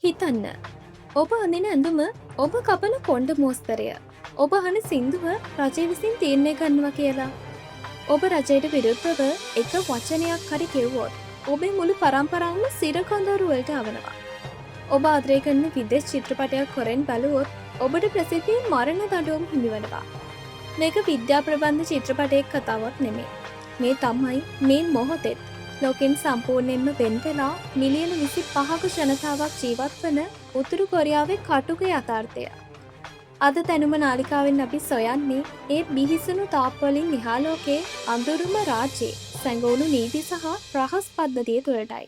හිතන්න. ඔබ අඳින ඇඳුම ඔබ කපන කොණ්ඩ මෝස්තරය. ඔබ අහන සින්දුව රජය විසින් තීරණය කරනවා කියලා. ඔබ රජයට විරුද්ධව එක වචනයක් හරි කිව්වොත් ඔබේ මුළු පරම්පරාවම සිරකඳවුරු වලට අවනවා. ඔබ ආදරය කරන විදේශ චිත්‍රපටයක් කොරෙන් බලුවොත් ඔබට ප්‍රසිද්ධියෙන් මරණ දඬුවම් හිමිවනවා. මේක විද්‍යා ප්‍රබන්ධ චිත්‍රපටයක් කතාවක් නෙමෙයි. මේ තමයි මේ මොහොතේ ලෝකෙන් සම්පූර්ණයෙන්ම වෙන් වෙලා මිලියන 25ක ජනතාවක් ජීවත් වන උතුරු කොරියාවේ කටුක යථාර්ථය. අද තැනුම නාලිකාවෙන් අපි සොයන්නේ ඒ බිහිසුණු තාප්වලින් නිහාලෝකයේ අඳුරුම රාජ්‍යයේ සැඟවුණු නීති සහ රහස් පද්ධතිය තුළටයි.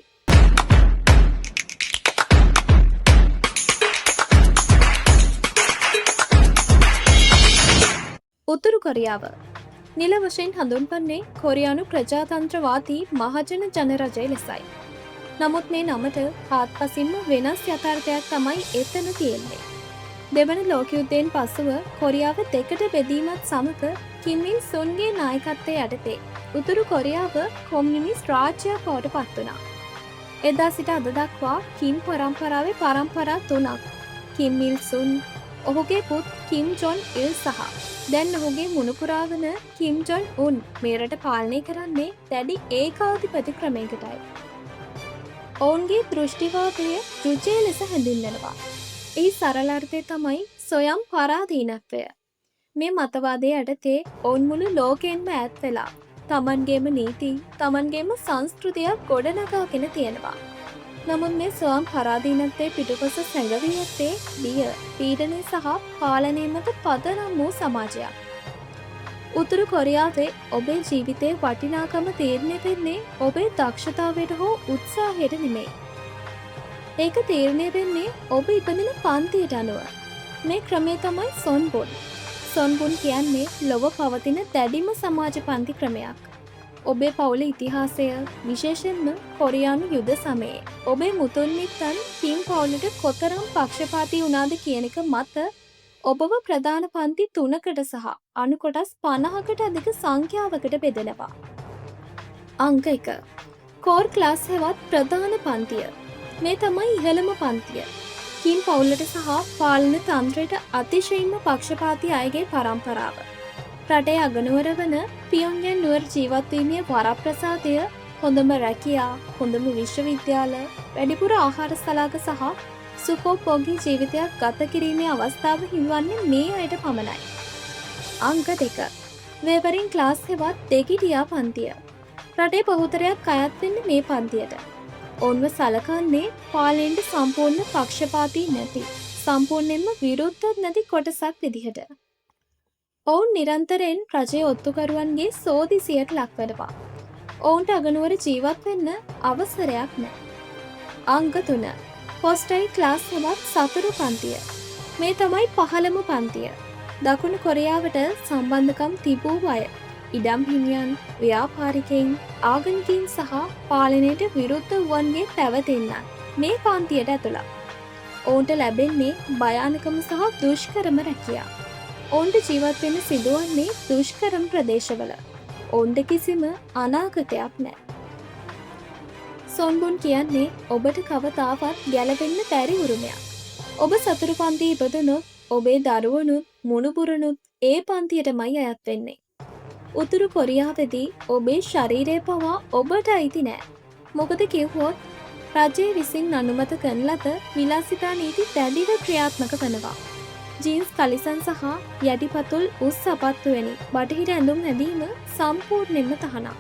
උතුරු කොරියාව නිල වශයෙන් හඳුන්වන්නේ කොරියානු ප්‍රජාතන්ත්‍රවාදී මහජන ජනරජය ලෙසයි. නමුත් මේ නමට හාත්පසින්ම වෙනස් යථාර්ථයක් තමයි එතන තියෙන්නේ. දෙවන ලෝක යුද්ධයෙන් පසුව කොරියාව දෙකට බෙදීමත් සමග කිම් ඉල් සුන්ගේ නායකත්වය යටතේ උතුරු කොරියාව කොමියුනිස්ට් රාජ්‍යයක් බවට පත් වුණා. එදා සිට අද දක්වා කිම් පරම්පරාවේ පරම්පරා 3ක් කිම් ඉල් සුන්, ඔහුගේ පුත් කිම් ජොන් ඉල් සහ දැන් ඔහුගේ මුණුපුරා වන කිම් ජොන් උන් මේ රට පාලනය කරන්නේ දැඩි ඒකාධිපති ක්‍රමයකටයි. ඔවුන්ගේ දෘෂ්ටිවාදය රුජය ලෙස හැඳින්වෙනවා. එහි සරල අර්ථය තමයි සොයම් පරාධීනත්වය. මේ මතවාදය යටතේ ඔවුන් මුළු ලෝකයෙන්ම ඈත් වෙලා තමන්ගේම නීති, තමන්ගේම සංස්කෘතියක් ගොඩනගාගෙන තියෙනවා. නමුත් මේ සොයම් පරාධීනත්වයේ පිටුපස සැඟවී ඇත්තේ බිය, පීඩනය සහ පාලනය මත පදනම් වූ සමාජයක්. උතුරු කොරියාවේ ඔබේ ජීවිතයේ වටිනාකම තීරණය වෙන්නේ ඔබේ දක්ෂතාවයට හෝ උත්සාහයට නෙමෙයි. ඒක තීරණය වෙන්නේ ඔබ ඉපදින පන්තියට අනුව. මේ ක්‍රමය තමයි සොන්බුන්. සොන්බුන් කියන්නේ ලොව පවතින දැඩිම සමාජ පන්ති ක්‍රමයක්. ඔබේ පවුල ඉතිහාසය, විශේෂයෙන්ම කොරියානු යුද සමයේ ඔබේ මුතුන් මිත්තන් කිම් පවුලට කොතරම් පක්ෂපාතී වුණාද කියන එක මත ඔබව ප්‍රධාන පන්ති 3කට සහ අනු කොටස් 50කට අධික සංඛ්‍යාවකට බෙදෙනවා. අංක 1. කෝර් ක්ලාස් හෙවත් ප්‍රධාන පන්තිය. මේ තමයි ඉහළම පන්තිය. කිම් පවුලට සහ පාලන තන්ත්‍රයට අතිශයින්ම පක්ෂපාතී අයගේ පරම්පරාව. රටේ අගනුවර වන පියොන්යන් නුවර ජීවත්වීමේ වරප්‍රසාදය, හොඳම රැකියා, හොඳම විශ්වවිද්‍යාල, වැඩිපුර ආහාර සලාක සහ සුකෝපෝගී ජීවිතයක් ගත කිරීමේ අවස්ථාව හිමිවන්නේ මේ අයට පමණයි. අංක 2. වේවරින් ක්ලාස් හෙවත් දෙගිඩියා පන්තිය. රටේ බහුතරයක් අයත් වෙන්නේ මේ පන්තියට. ඔවුන්ව සලකන්නේ පාලනයට සම්පූර්ණ පක්ෂපාතී නැති, සම්පූර්ණයෙන්ම විරුද්ධ නැති කොටසක් විදිහට. ඔවුන් නිරන්තරයෙන් රජයේ ඔත්තුකරුවන්ගේ සෝදිසියට ලක්වනවා. ඔවුන්ට අගනුවර ජීවත් වෙන්න අවසරයක් නැහැ. අංක 3. පොස්ටයි ක්ලාස් හෙවත් සතුරු පන්තිය. මේ තමයි පහළම පන්තිය. දකුණු කොරියාවට සම්බන්ධකම් තිබූ අය, ඉඩම් හිමියන්, ව්‍යාපාරිකයින්, ආගමිකයින් සහ පාලනයට විරුද්ධ වුවන්ගේ පැවතෙන්නන් මේ පන්තියට ඇතුළත්. ඔවුන්ට ලැබෙන්නේ භයානකම සහ දුෂ්කරම රැකියා. ඔවුන්ට ජීවත් වෙන්න සිදුවන්නේ දුෂ්කරම ප්‍රදේශවල. ඔවුන්ට කිසිම අනාගතයක් නැහැ. සොන්බුන් කියන්නේ ඔබට කවදාවත් ගැලවෙන්න බැරි උරුමයක්. ඔබ සතුරු පන්තියේ ඉපදුනොත් ඔබේ දරුවනුත් මුණුබුරනුත් ඒ පන්තියටමයි අයත් වෙන්නේ. උතුරු කොරියාවේදී ඔබේ ශරීරය පවා ඔබට අයිති නෑ. මොකද කිව්වොත් රජය විසින් අනුමත කරන ලද විලාසිතා නීති දැඩිව ක්‍රියාත්මක වෙනවා. ජීන්ස් කලිසන් සහ යටිපතුල් උස් සපත්තු වැනි බටහිර ඇඳුම් හැඳීම සම්පූර්ණයෙන්ම තහනම්.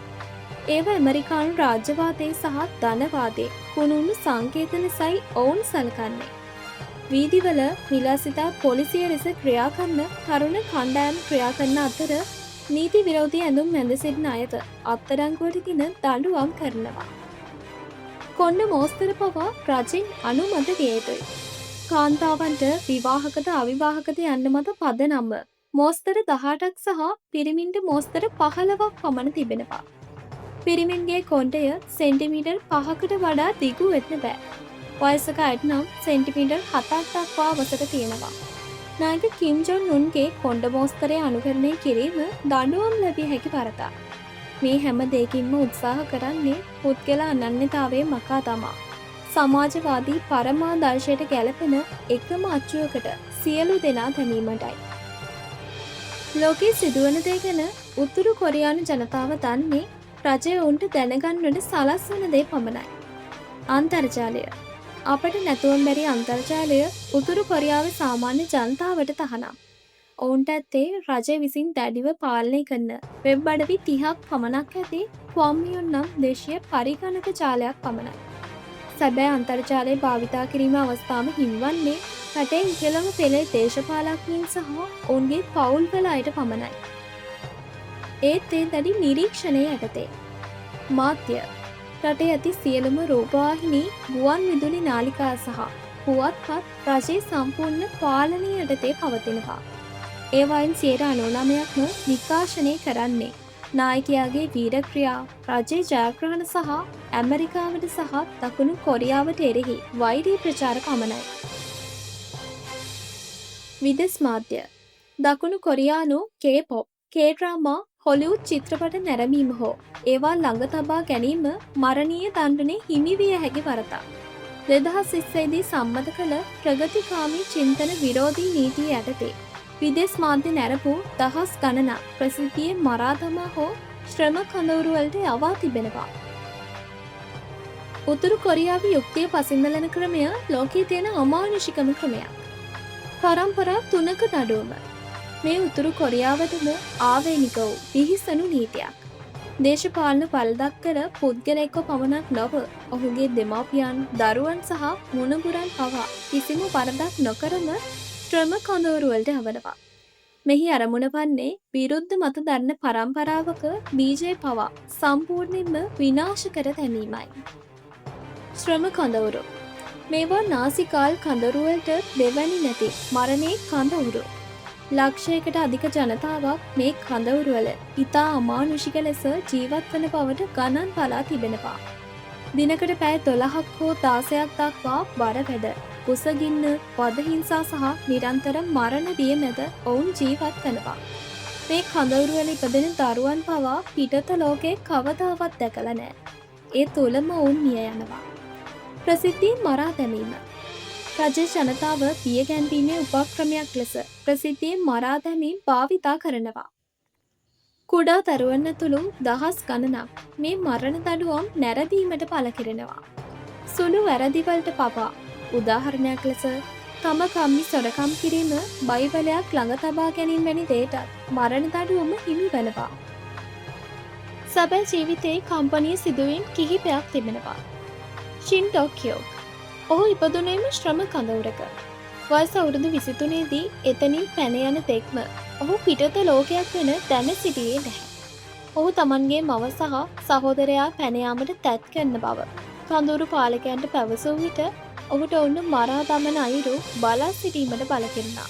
ඒව ඇමරිකානු රාජ්‍යවාදයේ සහ ධනවාදයේ කුණුණු සංකේත ලෙසයි ඔවුන් සලකන්නේ. වීදිවල විලාසිතා පොලිසිය ලෙස ක්‍රියා කරන තරුණ කණ්ඩායම් ක්‍රියා කරන අතර නීති විරෝධී ඇඳුම් ඇඳ සිටින අයට අත්අඩංගුවටගෙන දඬුවම් කරනවා. කොණ්ඩ මෝස්තර පවා රජෙන් අනුමත විය යුතුයි. කාන්තාවන්ට විවාහකද අවිවාහකද යන්න මත පදනම්ව මෝස්තර 18ක් සහ පිරිමින්ට මෝස්තර 15ක් පමණ තිබෙනවා. පිරිමින්ගේ කොණ්ඩය සෙන්ටිමීටර් 5කට වඩා දිගු වෙන්න බෑ. වයසක අයට නම් සෙන්ටිමීටර් 7ක් දක්වා අවසර තියෙනවා. නායක කිම් ජොන් උන්ගේ කොණ්ඩ මෝස්තරය අනුකරණය කිරීම දඬුවම් ලැබිය හැකි වරදක්. මේ හැම දෙයකින්ම උත්සාහ කරන්නේ පුද්ගල අනන්‍යතාවය මකා තමා සමාජවාදී පරමාදර්ශයට ගැලපෙන එකම අච්චුවකට සියලු දෙනා දැමීමටයි. ලෝකයේ සිදුවන දේ ගැන උතුරු කොරියානු ජනතාව දන්නේ රජය ඔවුන්ට දැනගන්නට සලස්වන දේ පමණයි. අන්තර්ජාලය. අපට නැතුවම් බැරි අන්තර්ජාලය උතුරු කොරියාවේ සාමාන්‍ය ජනතාවට තහනම්. ඔවුන්ට ඇත්තේ රජය විසින් දැඩිව පාලනය කරන වෙබ් අඩවි 30ක් පමණක් ඇති ක්වොම්මියොන් නම් දේශීය පරිගණක ජාලයක් පමණයි. සැබෑ අන්තර්ජාලය භාවිතා කිරීම අවස්ථාව හිමිවන්නේ රටේ ඉහළම පෙළේ දේශපාලඥයින් සහ ඔවුන්ගේ පවුල්වල අයට පමණයි. ඒත් ඒ දැඩි නිරීක්ෂණය යටතේ. මාධ්‍ය රටේ ඇති සියලුම රූපවාහිනී ගුවන් විදුලි නාලිකා සහ පුවත්පත් රජයේ සම්පූර්ණ පාලනය යටතේ පවතිනවා. ඒවයින් 99%ක්ම විකාශනය කරන්නේ නායකයාගේ වීරක්‍රියා, රජයේ ජයග්‍රහණ සහ ඇමරිකාවට සහ දකුණු කොරියාවට එරෙහි වෛරී ප්‍රචාර පමණයි. විදෙස් මාධ්‍ය දකුණු කොරියානු K-pop, K-drama, හොලිවුඩ් චිත්‍රපට නැරඹීම හෝ ඒවා ළඟ තබා ගැනීම මරණීය දණ්ඩනය හිමිවිය හැකි වරතක්. 2020 දී සම්මත කළ ප්‍රගතිකාමී චින්තන විරෝධී නීතිය යටතේ විදෙස් මාධ්‍ය නැරපු දහස් ගණනක් ප්‍රසිද්ධියේ මරා දමා හෝ ශ්‍රම කඳවුරුවලට යවා තිබෙනවා. උතුරු කොරියාවේ යුක්තිය පසින්දලන ක්‍රමය ලෝකයේ තියෙන අමානුෂිකම ක්‍රමයක්. පරම්පරා 3ක නඩුවම මේ උතුරු කොරියාවටම ආවේනික වූ පිහිසනු නීතියක්. දේශපාලන පළදක්කර පුද්ගලයෙක්ව පමණක් නොව ඔහුගේ දෙමාපියන්, දරුවන් සහ මුණුබුරන් පවා කිසිම වරදක් නොකරම ශ්‍රම කඳවුරුවලට යවනවා. මෙහි අරමුණ වන්නේ විරුද්ධ මත දරන පරම්පරාවක බීජය පවා සම්පූර්ණයෙන්ම විනාශ කර දැමීමයි. ශ්‍රම කඳවුරු මේවා නාසිකාල් කඳවුරුවලට දෙවැනි නැති මරණේ කඳවුරු. ලක්ෂයකට අධික ජනතාවක් මේ කඳවුරුවල ඉතා අමානුෂික ලෙස ජීවත් වන බවට ගණන් බලා තිබෙනවා. දිනකට පැය 12ක් හෝ 16ක් දක්වා බර වැඩ, කුසගින්න, වදහිංසා සහ නිරන්තර මරණ බිය මැද ඔවුන් ජීවත් වෙනවා. මේ කඳවුරුවල ඉපදෙන දරුවන් පවා පිටත ලෝකේ කවදාවත් දැකලා නැහැ. ඒ තුලම ඔවුන් මිය යනවා. ප්‍රසිද්ධියෙන් මරා දැමීම රජයේ ජනතාව පිය ගැන්වීමේ උපක්‍රමයක් ලෙස ප්‍රසිද්ධියෙන් මරා දැමීම භාවිතා කරනවා. කුඩා දරුවන් ඇතුළු දහස් ගණනක් මේ මරණ දඬුවම් නැරඹීමට පළ කෙරෙනවා. සුළු වැරදිවලට පවා උදාහරණයක් ලෙස තම කම්මි සොරකම් කිරීම, බයිබලයක් ළඟ තබා ගැනීම වැනි දේටත් මරණ දඬුවම හිමි වෙනවා. සැබෑ ජීවිතයේ කම්පනීය සිදුවීම් කිහිපයක් තිබෙනවා. ෂින් ඩොක්යෝ ඔහු ඉපදුනේම ශ්‍රම කඳවුරක. වයස අවුරුදු 23 දී එතනින් පැන යන තෙක්ම ඔහු පිටත ලෝකයක් වෙන දැන සිටියේ නැහැ. ඔහු තමන්ගේ මව සහ සහෝදරයා පැන යාමට තැත් කරන බව කඳවුරු පාලකයන්ට පැවසූ විට ඔහුට ඔවුන් මරා දමන අයුරු බලා සිටීමට බල කෙරුණා.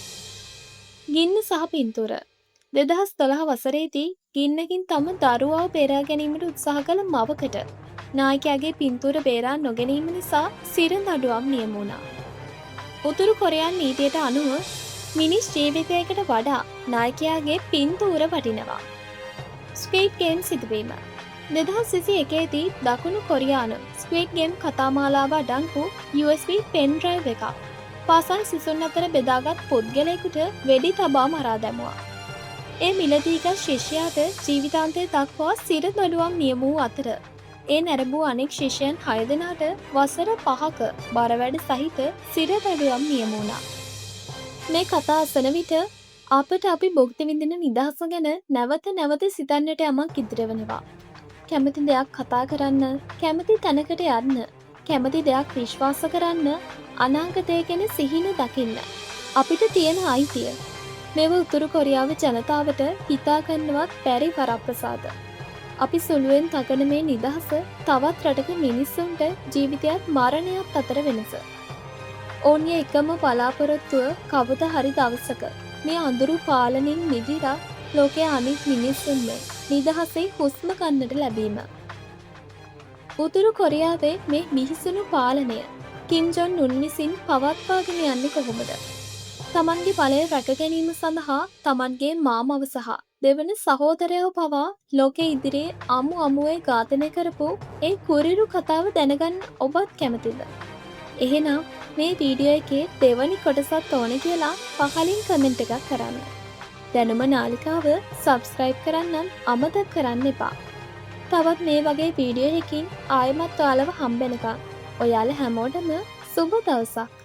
ගින්න සහ පින්තූර 2012 වසරේදී ගින්නකින් තම දරුවාව බේරා ගැනීමට උත්සාහ කළ මවකට නායකයාගේ පින්තූර බේරා නොගැනීම නිසා සිර දඬුවම් නියම වුණා. උතුරු කොරියානු නීතියට අනුව මිනිස් ජීවිතයකට වඩා නායකයාගේ පින්තූර වටිනවා. ස්ක්විඩ් ගේම් සිදුවීම 2021 දී දකුණු කොරියානු ස්ක්විඩ් ගේම් කතාමාලාව අඩංගු USB පෙන් ඩ්‍රයිව් එකක් පාසල් සිසුන් අතර බෙදාගත් පුද්ගලයෙකුට වෙඩි තබා මරා දැමුවා. ඒ මිලදීගත් ශිෂ්‍යයාට ජීවිතාන්තය දක්වා සිර දඬුවම් නියම වූ අතර ඒ නැරඹූ අනෙක් ශිෂ්‍යයන් 6 දෙනාට වසර 5ක බරවැඩ සහිත සිර දඬුවම් නියම වුණා. මේ කතා අසන විට අපට අපි භුක්ති විඳින නිදහස ගැන නැවත නැවත සිතන්නට යමක් ඉදිරි වෙනවා. කැමති දෙයක් කතා කරන්න, කැමති තැනකට යන්න, කැමති දෙයක් විශ්වාස කරන්න, අනාගතය ගැන සිහින දකින්න අපිට තියෙන අයිතිය. මේව උතුරු කොරියාවේ ජනතාවට හිතා ගන්නවත් බැරි වරප්‍රසාද. අපි සුළුවෙන් තකන මේ නිදහස තවත් රටක මිනිස්සුන්ට ජීවිතයත් මරණයත් අතර වෙනස. ඔවුන්ගේ එකම බලාපොරොත්තුව කවදා හරි දවසක මේ අඳුරු පාලනින් මිදිලා ලෝකයේ අනිත් මිනිස්සුන්ම නිදහසේ හුස්ම ගන්නට ලැබීම. උතුරු කොරියාවේ මේ මිහිසුණු පාලනය කිම් ජොන් උන් විසින් පවත්වාගෙන යන්නේ කොහොමද? තමන්ගේ බලය රැක ගැනීම සඳහා තමන්ගේ මාමව සහ දෙවන සහෝදරයව පවා ලෝකයේ ඉදිරියේ අමුවේ ඝාතනය කරපු ඒ කුරිරු කතාව දැනගන්න ඔබත් කැමතිද? එහෙනම් මේ වීඩියෝ එකේ දෙවනි කොටසත් ඕන කියලා පහලින් කමෙන්ට් එකක් කරන්න. දැනුම නාලිකාව සබස්ක්‍රයිබ් කරන්නත් අමතක කරන්න එපා. තවත් මේ වගේ වීඩියෝ එකකින් ආයෙමත් ඔයාලව හම්බෙනකම් ඔයාලා හැමෝටම සුබ දවසක්.